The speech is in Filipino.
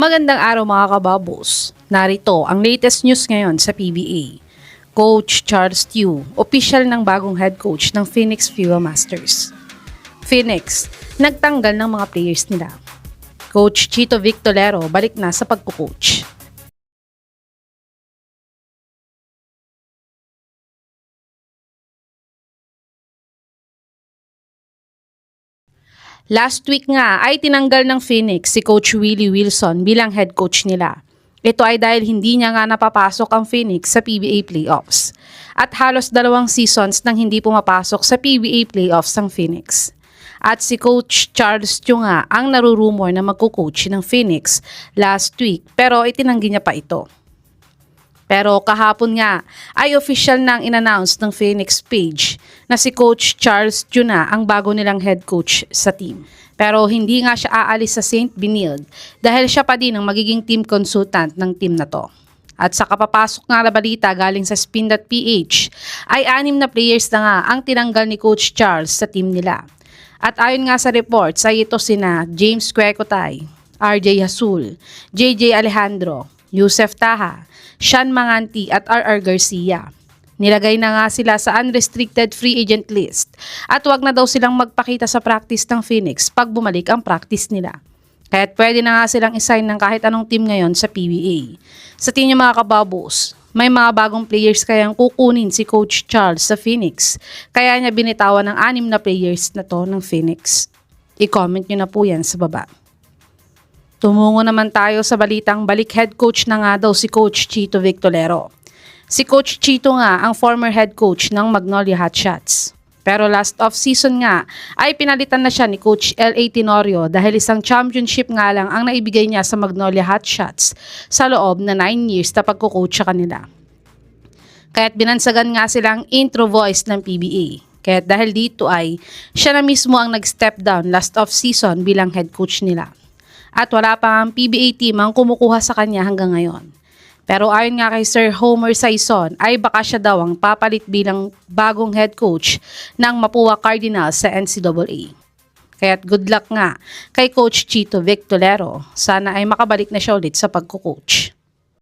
Magandang araw mga kababos. Narito ang latest news ngayon sa PBA. Coach Charles Tew, official ng bagong head coach ng Phoenix Fuel Masters. Phoenix, nagtanggal ng mga players nila. Coach Chito Victolero balik na sa pagko-coach. Last week nga ay tinanggal ng Phoenix si Coach Willie Wilson bilang head coach nila. Ito ay dahil hindi niya nga napapasok ang Phoenix sa PBA playoffs. At halos 2 seasons nang hindi pumapasok sa PBA playoffs ang Phoenix. At si Coach Charles Tew nga ang narurumor na magko-coach ng Phoenix last week pero itinanggi niya pa ito. Pero kahapon nga ay official nang in-announce ng Phoenix page na si Coach Charles Tew na ang bago nilang head coach sa team. Pero hindi nga siya aalis sa St. Benilde dahil siya pa din ang magiging team consultant ng team na to. At sa kapapasok nga na balita galing sa Spin.ph ay 6 na players na nga ang tinanggal ni Coach Charles sa team nila. At ayon nga sa reports ay ito sina James Quecotay, RJ Hasul, JJ Alejandro, Yusef Taha, Sean Manganti at RR Garcia. Nilagay na nga sila sa unrestricted free agent list at wag na daw silang magpakita sa practice ng Phoenix pag bumalik ang practice nila. Kaya't pwede na nga silang isign ng kahit anong team ngayon sa PBA. Sa tingin niyo mga kababos, may mga bagong players kayang kukunin si Coach Charles sa Phoenix kaya niya binitawan ng 6 na players na to ng Phoenix. I-comment niyo na po yan sa baba. Tumungo naman tayo sa balitang balik head coach na nga daw si Coach Chito Victolero. Si Coach Chito nga ang former head coach ng Magnolia Hotshots. Pero last off-season nga ay pinalitan na siya ni Coach L.A. Tenorio dahil isang championship nga lang ang naibigay niya sa Magnolia Hotshots sa loob na 9 years na pagko-coach sa kanila. Kaya't binansagan nga silang intro voice ng PBA. Kaya't dahil dito ay siya na mismo ang nag-step down last off-season bilang head coach nila. At wala pa ang PBA team ang kumukuha sa kanya hanggang ngayon. Pero ayon nga kay Sir Homer Saison ay baka siya daw ang papalit bilang bagong head coach ng Mapua Cardinals sa NCAA. Kaya't good luck nga kay Coach Chito Victolero. Sana ay makabalik na siya ulit sa pagko-coach.